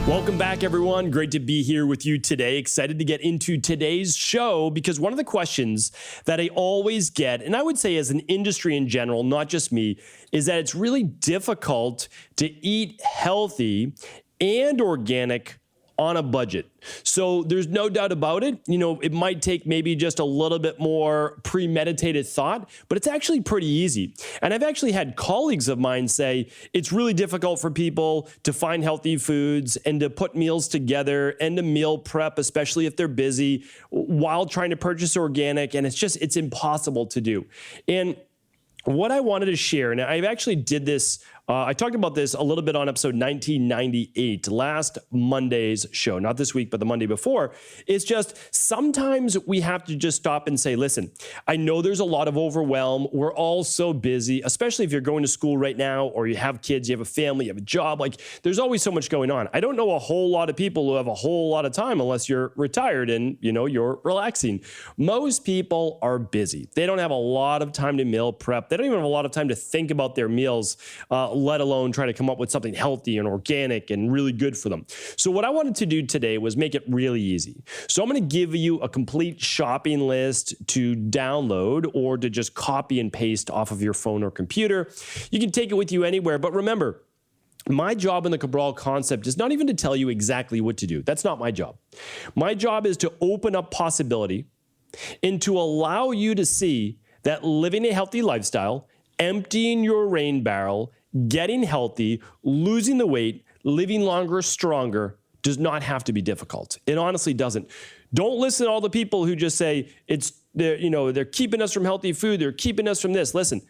Welcome back, everyone. Great to be here with you today. Excited to get into today's show because one of the questions that I always get, and I would say as an industry in general, not just me, is that it's really difficult to eat healthy and organic on a budget. So there's no doubt about it. You know, it might take maybe just a little bit more premeditated thought, but it's actually pretty easy. And I've actually had colleagues of mine say it's really difficult for people to find healthy foods and to put meals together and to meal prep, especially if they're busy, while trying to purchase organic. And it's impossible to do. And what I wanted to share, and I actually did this, I talked about this a little bit on episode 1998, last Monday's show, not this week, but the Monday before. It's just sometimes we have to just stop and say, listen, I know there's a lot of overwhelm. We're all so busy, especially if you're going to school right now or you have kids, you have a family, you have a job. Like there's always so much going on. I don't know a whole lot of people who have a whole lot of time unless you're retired and, you know, you're relaxing. Most people are busy. They don't have a lot of time to meal prep. They don't even have a lot of time to think about their meals, let alone try to come up with something healthy and organic and really good for them. So what I wanted to do today was make it really easy. So I'm going to give you a complete shopping list to download or to just copy and paste off of your phone or computer. You can take it with you anywhere, but remember, my job in the Cabral concept is not even to tell you exactly what to do. That's not my job. My job is to open up possibility and to allow you to see that living a healthy lifestyle, emptying your rain barrel, getting healthy, losing the weight, living longer, stronger does not have to be difficult. It honestly doesn't. Don't listen to all the people who just say they're keeping us from healthy food. They're keeping us from this. Listen,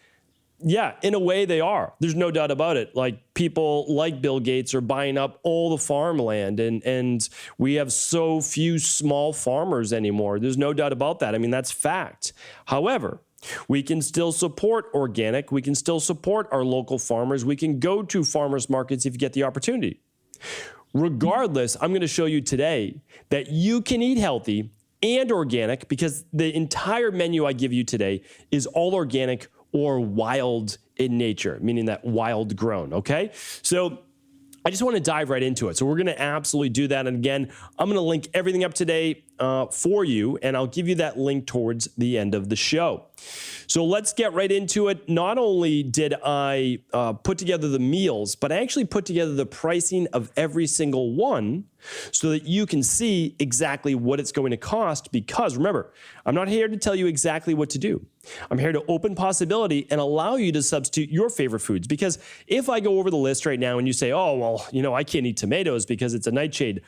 yeah, in a way they are. There's no doubt about it. Like people like Bill Gates are buying up all the farmland and we have so few small farmers anymore. There's no doubt about that. I mean, that's fact. However, we can still support organic. We can still support our local farmers. We can go to farmers markets if you get the opportunity. Regardless, I'm going to show you today that you can eat healthy and organic because the entire menu I give you today is all organic or wild in nature, meaning that wild grown, okay? So I just want to dive right into it. So we're going to absolutely do that. And again, I'm going to link everything up today for you, and I'll give you that link towards the end of the show. So let's get right into it. Not only did I put together the meals, but I actually put together the pricing of every single one so that you can see exactly what it's going to cost. Because remember, I'm not here to tell you exactly what to do. I'm here to open possibility and allow you to substitute your favorite foods. Because if I go over the list right now and you say, oh, well, you know, I can't eat tomatoes because it's a nightshade.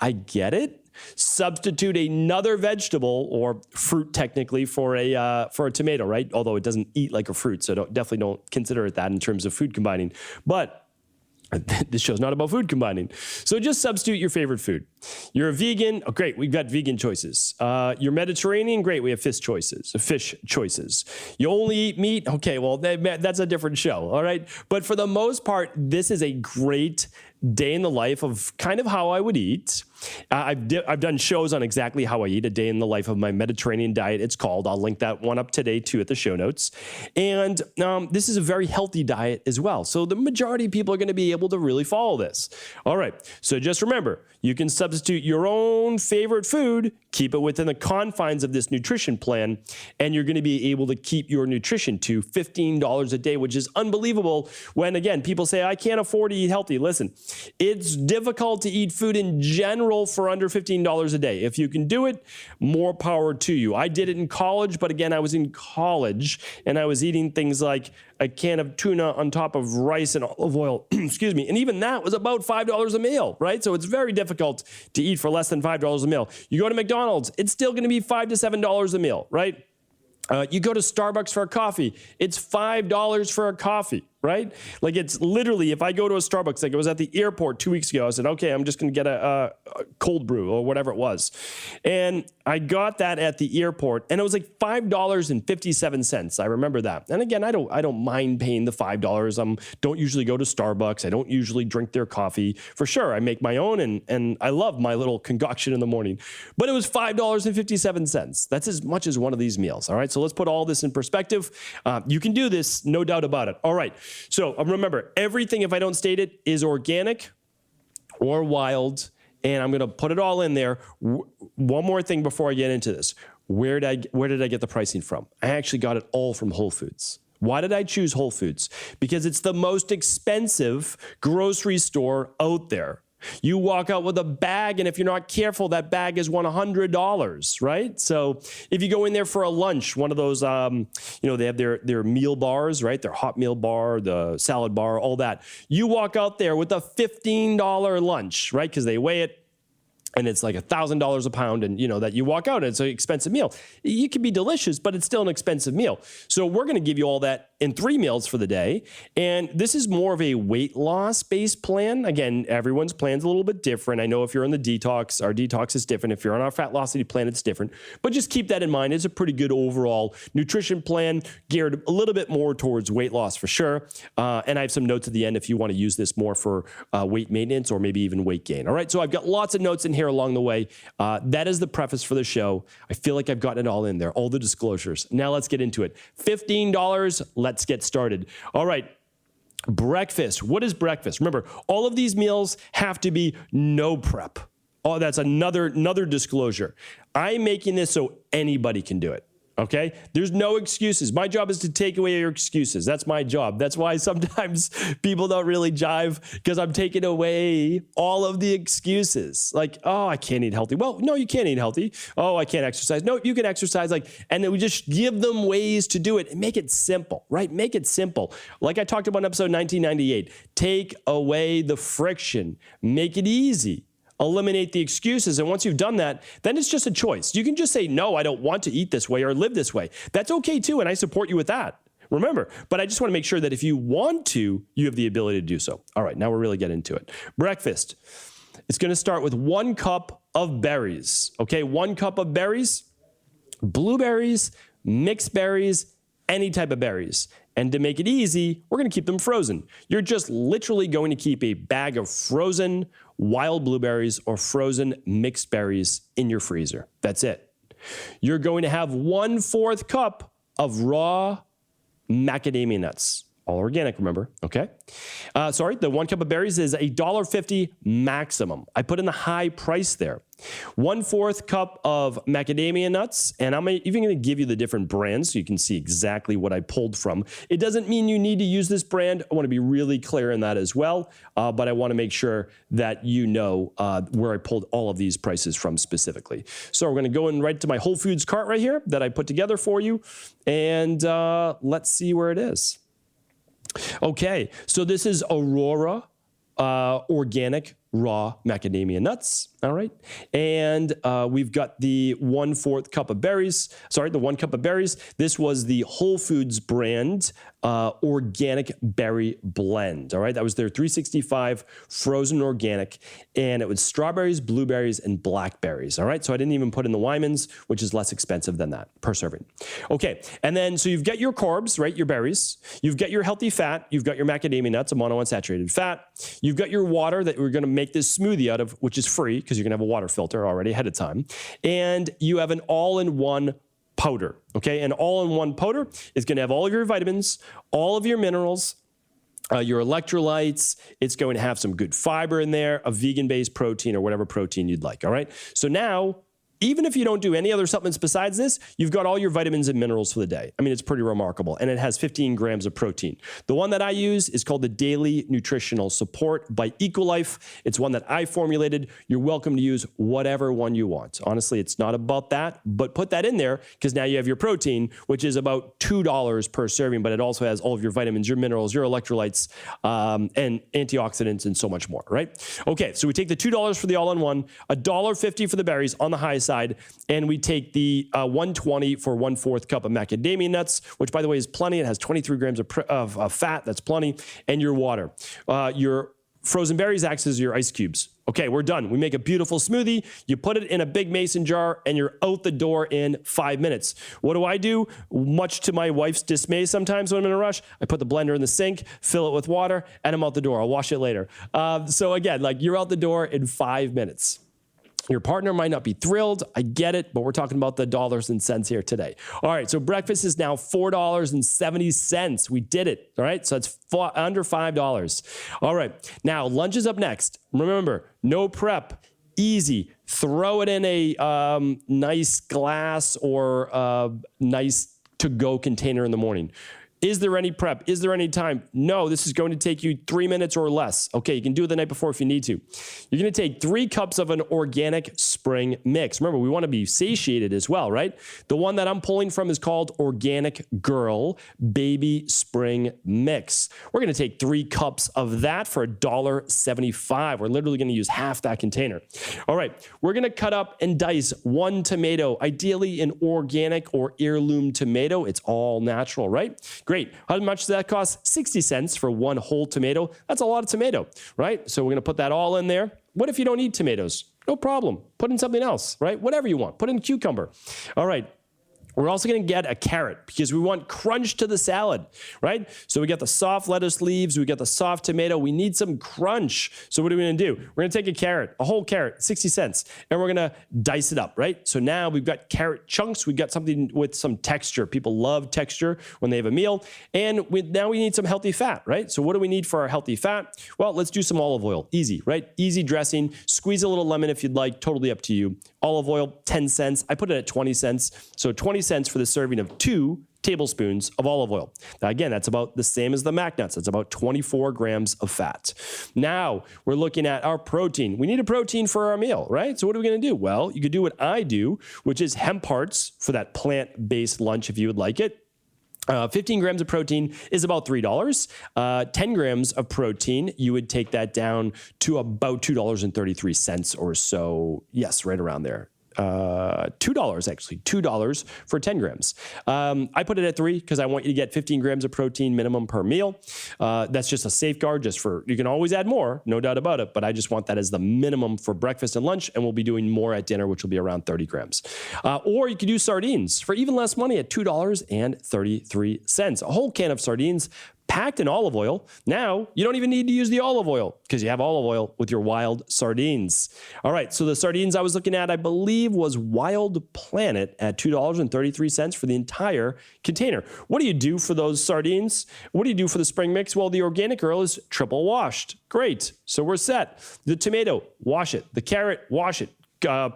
I get it. Substitute another vegetable or fruit technically for a tomato, right? Although it doesn't eat like a fruit, so definitely don't consider it that in terms of food combining. But this show's not about food combining. So just substitute your favorite food. You're a vegan. Oh, great. We've got vegan choices. You're Mediterranean. Great. We have fish choices. You only eat meat. Okay. Well, that's a different show. All right. But for the most part, this is a great day in the life of kind of how I would eat. I've done shows on exactly how I eat, a day in the life of my Mediterranean diet, it's called. I'll link that one up today, too, at the show notes. And this is a very healthy diet as well. So the majority of people are going to be able to really follow this. All right. So just remember, you can substitute your own favorite food, keep it within the confines of this nutrition plan, and you're going to be able to keep your nutrition to $15 a day, which is unbelievable when, again, people say, I can't afford to eat healthy. Listen, it's difficult to eat food in general for under $15 a day. If you can do it, more power to you. I did it in college, but again, I was in college and I was eating things like a can of tuna on top of rice and olive oil, excuse me. And even that was about $5 a meal, right? So it's very difficult to eat for less than $5 a meal. You go to McDonald's, it's still going to be $5 to $7 a meal, right? You go to Starbucks for a coffee, it's $5 for a coffee, right? Like it's literally, if I go to a Starbucks, like I was at the airport 2 weeks ago, I said, okay, I'm just going to get a cold brew or whatever it was. And I got that at the airport and it was like $5.57. I remember that. And again, I don't mind paying the $5. Don't usually go to Starbucks. I don't usually drink their coffee. For sure, I make my own and I love my little concoction in the morning. But it was $5.57. That's as much as one of these meals, all right? So let's put all this in perspective. You can do this, no doubt about it. All right. So remember, everything, if I don't state it, is organic or wild, and I'm going to put it all in there. One more thing before I get into this. Where did I get the pricing from? I actually got it all from Whole Foods. Why did I choose Whole Foods? Because it's the most expensive grocery store out there. You walk out with a bag, and if you're not careful, that bag is $100, right? So if you go in there for a lunch, one of those, they have their meal bars, right? Their hot meal bar, the salad bar, all that. You walk out there with a $15 lunch, right? Because they weigh it, and it's like $1,000 a pound, and that you walk out and it's an expensive meal. It can be delicious, but it's still an expensive meal. So we're going to give you all that in 3 meals for the day. And this is more of a weight loss based plan. Again, everyone's plan's a little bit different. I know if you're on the detox, our detox is different. If you're on our fat loss plan, it's different. But just keep that in mind. It's a pretty good overall nutrition plan geared a little bit more towards weight loss for sure. And I have some notes at the end if you want to use this more for weight maintenance or maybe even weight gain. All right. So I've got lots of notes in here along the way. That is the preface for the show. I feel like I've gotten it all in there, all the disclosures. Now let's get into it. $15. Let's get started. All right. Breakfast. What is breakfast? Remember, all of these meals have to be no prep. Oh, that's another disclosure. I'm making this so anybody can do it. Okay? There's no excuses. My job is to take away your excuses. That's my job. That's why sometimes people don't really jive, because I'm taking away all of the excuses. Like, oh, I can't eat healthy. Well, no, you can't eat healthy. Oh, I can't exercise. No, you can exercise. And then we just give them ways to do it and make it simple, right? Make it simple. Like I talked about in episode 1998, take away the friction, make it easy. Eliminate the excuses. And once you've done that, then it's just a choice. You can just say, no, I don't want to eat this way or live this way. That's okay too. And I support you with that. Remember, but I just want to make sure that if you want to, you have the ability to do so. All right, now we're really getting into it. Breakfast. It's going to start with 1 cup of berries. Okay, 1 cup of berries, blueberries, mixed berries, any type of berries. And to make it easy, we're going to keep them frozen. You're just literally going to keep a bag of frozen wild blueberries or frozen mixed berries in your freezer. That's it. You're going to have 1/4 cup of raw macadamia nuts. All organic, remember, okay? The 1 cup of berries is $1.50 maximum. I put in the high price there. 1/4 cup of macadamia nuts, and I'm even going to give you the different brands so you can see exactly what I pulled from. It doesn't mean you need to use this brand. I want to be really clear in that as well, but I want to make sure that you know where I pulled all of these prices from specifically. So we're going to go in right to my Whole Foods cart right here that I put together for you, and let's see where it is. Okay, so this is Aurora organic raw macadamia nuts. All right. And we've got the 1/4 cup of berries. The 1 cup of berries. This was the Whole Foods brand organic berry blend. All right. That was their 365 frozen organic. And it was strawberries, blueberries, and blackberries. All right. So I didn't even put in the Wyman's, which is less expensive than that per serving. Okay. And then, so you've got your carbs, right? Your berries. You've got your healthy fat. You've got your macadamia nuts, a monounsaturated fat. You've got your water that we're going to make this smoothie out of, which is free because you're going to have a water filter already ahead of time. And you have an all-in-one powder, okay? An all-in-one powder is going to have all of your vitamins, all of your minerals, your electrolytes. It's going to have some good fiber in there, a vegan-based protein or whatever protein you'd like, all right? So now, even if you don't do any other supplements besides this, you've got all your vitamins and minerals for the day. I mean, it's pretty remarkable. And it has 15 grams of protein. The one that I use is called the Daily Nutritional Support by Equilife. It's one that I formulated. You're welcome to use whatever one you want. Honestly, it's not about that, but put that in there because now you have your protein, which is about $2 per serving, but it also has all of your vitamins, your minerals, your electrolytes, and antioxidants, and so much more, right? Okay, so we take the $2 for the all-in-one, $1.50 for the berries on the high side, and we take the $1.20 for 1/4 cup of macadamia nuts, which, by the way, is plenty. It has 23 grams of fat. That's plenty. And your water. Your frozen berries acts as your ice cubes. Okay, we're done. We make a beautiful smoothie. You put it in a big mason jar, and you're out the door in 5 minutes. What do? Much to my wife's dismay sometimes when I'm in a rush, I put the blender in the sink, fill it with water, and I'm out the door. I'll wash it later. So again, like, you're out the door in 5 minutes. Your partner might not be thrilled. I get it, but we're talking about the dollars and cents here today. All right, so breakfast is now $4.70. We did it. All right, so it's under $5. All right, now lunch is up next. Remember, no prep, easy. Throw it in a nice glass or a nice to-go container in the morning. Is there any prep? Is there any time? No, this is going to take you 3 minutes or less. Okay, you can do it the night before if you need to. You're going to take 3 cups of an organic spring mix. Remember, we want to be satiated as well, right? The one that I'm pulling from is called Organic Girl Baby Spring Mix. We're going to take 3 cups of that for $1.75. We're literally going to use half that container. All right, we're going to cut up and dice 1 tomato, ideally an organic or heirloom tomato. It's all natural, right? Great. How much does that cost? 60 cents for 1 whole tomato. That's a lot of tomato, right? So we're going to put that all in there. What if you don't eat tomatoes? No problem. Put in something else, right? Whatever you want. Put in cucumber. All right. We're also going to get a carrot because we want crunch to the salad, right? So we got the soft lettuce leaves. We got the soft tomato. We need some crunch. So what are we going to do? We're going to take a carrot, a whole carrot, 60 cents, and we're going to dice it up, right? So now we've got carrot chunks. We've got something with some texture. People love texture when they have a meal. And now we need some healthy fat, right? So what do we need for our healthy fat? Well, let's do some olive oil. Easy, right? Easy dressing. Squeeze a little lemon if you'd like. Totally up to you. Olive oil, 10 cents. I put it at 20 cents. So 20 cents for the serving of 2 tablespoons of olive oil. Now, again, that's about the same as the mac nuts. It's about 24 grams of fat. Now, we're looking at our protein. We need a protein for our meal, right? So what are we going to do? Well, you could do what I do, which is hemp hearts for that plant-based lunch if you would like it. 15 grams of protein is about $3. 10 grams of protein, you would take that down to about $2.33 or so. Yes, right around there. $2 actually, $2 for 10 grams. I put it at 3 because I want you to get 15 grams of protein minimum per meal. That's just a safeguard you can always add more, no doubt about it, but I just want that as the minimum for breakfast and lunch, and we'll be doing more at dinner, which will be around 30 grams. Or you could do sardines for even less money at $2.33. A whole can of sardines packed in olive oil. Now, you don't even need to use the olive oil because you have olive oil with your wild sardines. All right, so the sardines I was looking at, I believe, was Wild Planet at $2.33 for the entire container. What do you do for those sardines? What do you do for the spring mix? Well, the Organic Girl is triple washed. Great, so we're set. The tomato, wash it. The carrot, wash it.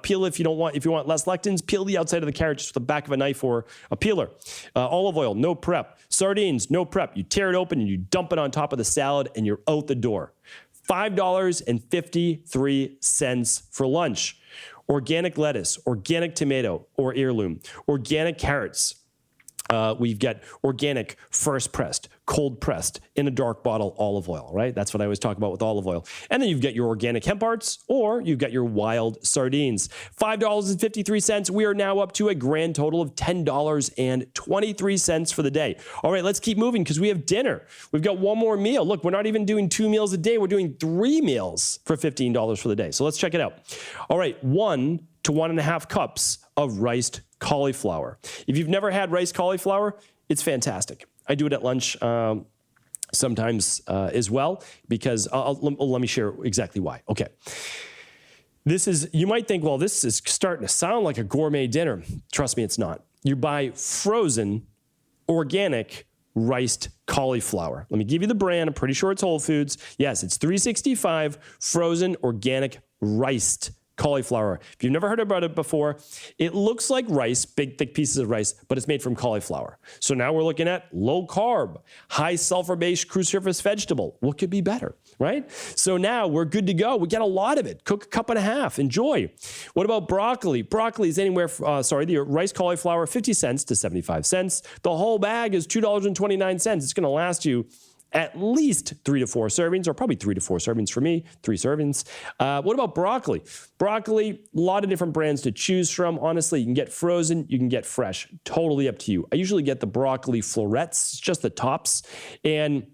Peel if you want less lectins, peel the outside of the carrot just with the back of a knife or a peeler. Olive oil, no prep. Sardines, no prep. You tear it open and you dump it on top of the salad and you're out the door. $5.53 for lunch. Organic lettuce, organic tomato or heirloom, organic carrots. We've got organic first pressed, cold pressed in a dark bottle olive oil, right? That's what I always talk about with olive oil. And then you've got your organic hemp hearts or you've got your wild sardines. $5.53. We are now up to a grand total of $10.23 for the day. All right, let's keep moving because we have dinner. We've got one more meal. Look, we're not even doing 2 meals a day. We're doing 3 meals for $15 for the day. So let's check it out. All right, 1 to 1.5 cups of riced cauliflower. If you've never had riced cauliflower, it's fantastic. I do it at lunch sometimes as well because let me share exactly why. Okay. You might think, well, this is starting to sound like a gourmet dinner. Trust me, it's not. You buy frozen, organic, riced cauliflower. Let me give you the brand. I'm pretty sure it's Whole Foods. Yes, it's 365 frozen, organic, riced cauliflower. If you've never heard about it before, it looks like rice, big, thick pieces of rice, but it's made from cauliflower. So now we're looking at low carb, high sulfur-based cruciferous vegetable. What could be better, right? So now we're good to go. We get a lot of it. Cook a cup and a half. Enjoy. What about broccoli? Broccoli is anywhere, the rice cauliflower, 50 cents to 75 cents. The whole bag is $2.29. It's going to last you at least 3 to 4 servings, or probably 3 to 4 servings for me, 3 servings. What about broccoli? Broccoli, a lot of different brands to choose from. Honestly, you can get frozen, you can get fresh. Totally up to you. I usually get the broccoli florets, just the tops. And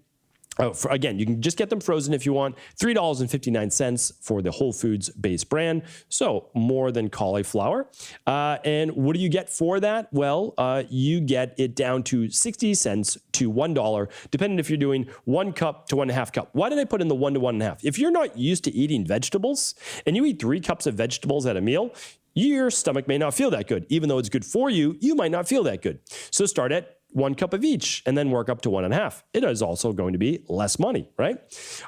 Again, you can just get them frozen if you want. $3.59 for the Whole Foods base brand. So more than cauliflower. And what do you get for that? Well, you get it down to 60 cents to $1, depending if you're doing 1 cup to 1.5 cup. Why did I put in the 1 to 1.5? If you're not used to eating vegetables and you eat 3 cups of vegetables at a meal, your stomach may not feel that good. Even though it's good for you, you might not feel that good. So start at 1 cup of each and then work up to 1.5. It is also going to be less money, right?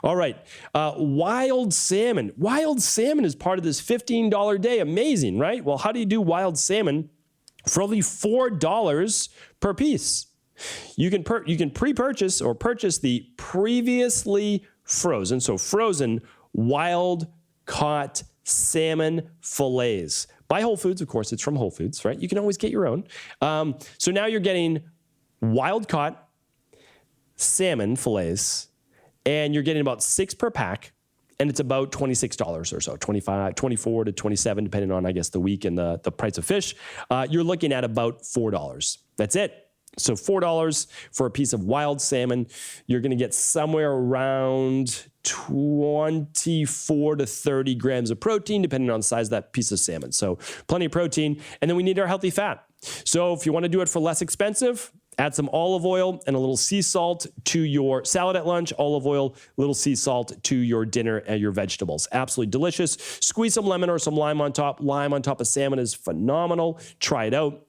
All right. Wild salmon. Wild salmon is part of this $15 day. Amazing, right? Well, how do you do wild salmon for only $4 per piece? You can pre-purchase or purchase the previously frozen, so frozen wild caught salmon fillets. By Whole Foods, of course, it's from Whole Foods, right? You can always get your own. So now you're getting wild caught salmon fillets, and you're getting about 6 per pack, and it's about $26 or so, 24 to 27, depending on, I guess, the week and the price of fish. You're looking at about $4. That's it. So $4 for a piece of wild salmon. You're going to get somewhere around 24 to 30 grams of protein, depending on the size of that piece of salmon. So plenty of protein. And then we need our healthy fat. So if you want to do it for less expensive, add some olive oil and a little sea salt to your salad at lunch, olive oil, little sea salt to your dinner and your vegetables. Absolutely delicious. Squeeze some lemon or some lime on top. Lime on top of salmon is phenomenal. Try it out.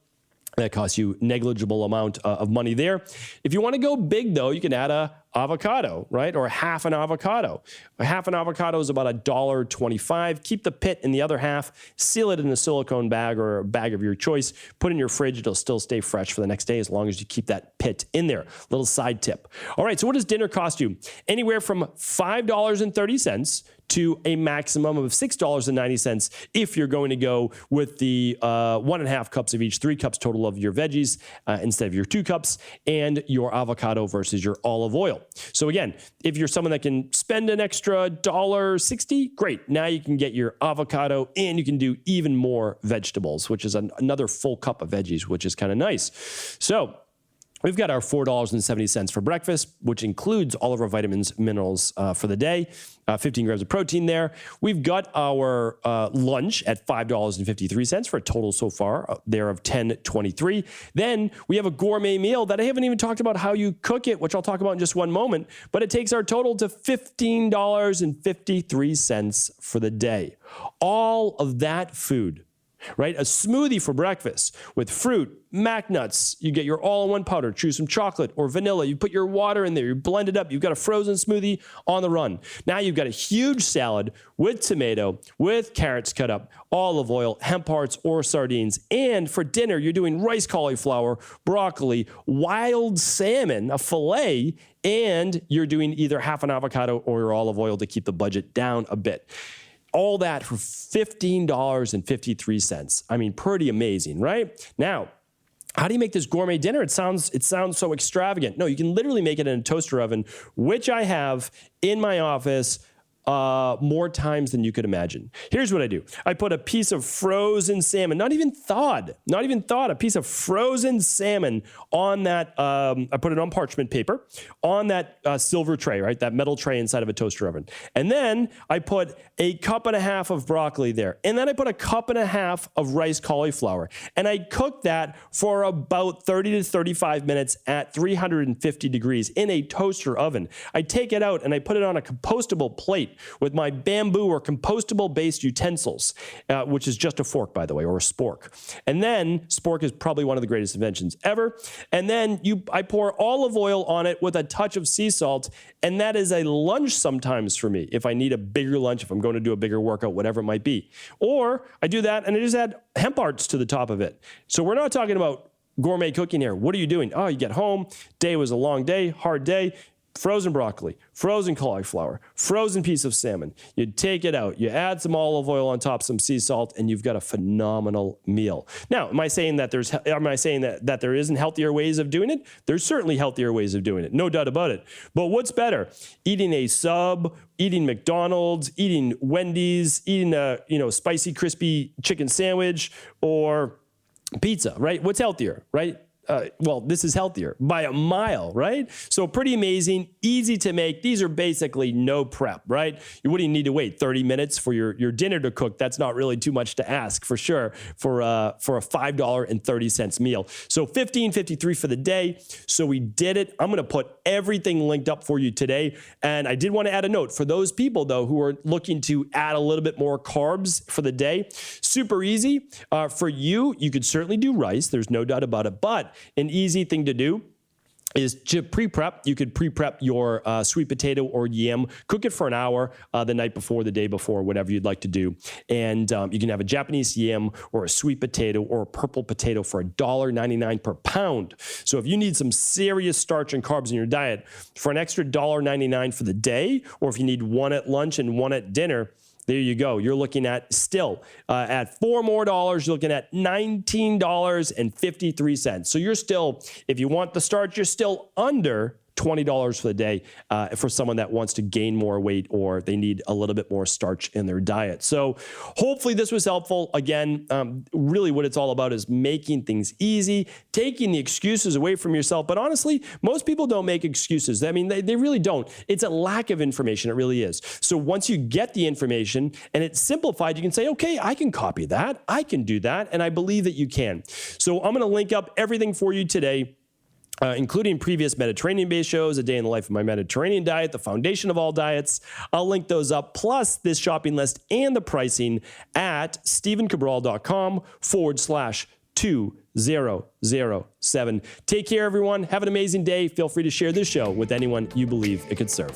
That costs you negligible amount of money there. If you want to go big, though, you can add a avocado, right? Or half an avocado. Half an avocado is about $1.25. Keep the pit in the other half. Seal it in a silicone bag or a bag of your choice. Put it in your fridge. It'll still stay fresh for the next day as long as you keep that pit in there. Little side tip. All right, so what does dinner cost you? Anywhere from $5.30 to a maximum of $6.90 if you're going to go with the 1.5 cups of each, 3 cups total of your veggies instead of your 2 cups, and your avocado versus your olive oil. So again, if you're someone that can spend an extra $1.60, great. Now you can get your avocado and you can do even more vegetables, which is another full cup of veggies, which is kind of nice. So we've got our $4.70 for breakfast, which includes all of our vitamins, minerals for the day, 15 grams of protein there. We've got our lunch at $5.53 for a total so far there of $10.23. Then we have a gourmet meal that I haven't even talked about how you cook it, which I'll talk about in just one moment, but it takes our total to $15.53 for the day. All of that food, right? A smoothie for breakfast with fruit, mac nuts. You get your all-in-one powder, choose some chocolate or vanilla. You put your water in there, you blend it up. You've got a frozen smoothie on the run. Now you've got a huge salad with tomato, with carrots cut up, olive oil, hemp hearts or sardines. And for dinner, you're doing rice cauliflower, broccoli, wild salmon, a fillet, and you're doing either half an avocado or your olive oil to keep the budget down a bit. All that for $15.53. I mean, pretty amazing, right? Now, how do you make this gourmet dinner? It sounds so extravagant. No, you can literally make it in a toaster oven, which I have in my office more times than you could imagine. Here's what I do. I put a piece of frozen salmon, not even thawed, a piece of frozen salmon on that, I put it on parchment paper, on that silver tray, right? That metal tray inside of a toaster oven. And then I put a cup and a half of broccoli there. And then I put a cup and a half of rice cauliflower. And I cook that for about 30 to 35 minutes at 350 degrees in a toaster oven. I take it out and I put it on a compostable plate with my bamboo or compostable based utensils, which is just a fork, by the way, or a spork. And then spork is probably one of the greatest inventions ever. And then I pour olive oil on it with a touch of sea salt. And that is a lunch sometimes for me if I need a bigger lunch, if I'm going to do a bigger workout, whatever it might be. Or I do that and I just add hemp hearts to the top of it. So we're not talking about gourmet cooking here. What are you doing? Oh, you get home, day was a long day, hard day. Frozen broccoli, frozen cauliflower, frozen piece of salmon. You take it out, you add some olive oil on top, some sea salt, and you've got a phenomenal meal. Now, am I saying that there isn't healthier ways of doing it? There's certainly healthier ways of doing it, no doubt about it. But what's better? Eating a sub, eating McDonald's, eating Wendy's, eating a spicy crispy chicken sandwich, or pizza, right? What's healthier, right? well, this is healthier by a mile, right? So pretty amazing, easy to make. These are basically no prep, right? You wouldn't need to wait 30 minutes for your dinner to cook. That's not really too much to ask for sure for a $5.30 meal. So $15.53 for the day. So we did it. I'm going to put everything linked up for you today. And I did want to add a note for those people though who are looking to add a little bit more carbs for the day. Super easy. For you could certainly do rice. There's no doubt about it. But an easy thing to do is to pre-prep. You could pre-prep your sweet potato or yam, cook it for an hour the night before, the day before, whatever you'd like to do. And you can have a Japanese yam or a sweet potato or a purple potato for $1.99 per pound. So if you need some serious starch and carbs in your diet for an extra $1.99 for the day, or if you need one at lunch and one at dinner, there you go. You're looking at still at $4 more, you're looking at $19.53. So you're still, if you want the starch, you're still under $20 for the day for someone that wants to gain more weight or they need a little bit more starch in their diet. So hopefully this was helpful. Again, really what it's all about is making things easy, taking the excuses away from yourself. But honestly, most people don't make excuses. I mean, they really don't. It's a lack of information. It really is. So once you get the information and it's simplified, you can say, okay, I can copy that. I can do that. And I believe that you can. So I'm going to link up everything for you today, including previous Mediterranean-based shows, A Day in the Life of My Mediterranean Diet, the foundation of all diets. I'll link those up, plus this shopping list and the pricing at StephenCabral.com/2007. Take care, everyone. Have an amazing day. Feel free to share this show with anyone you believe it could serve.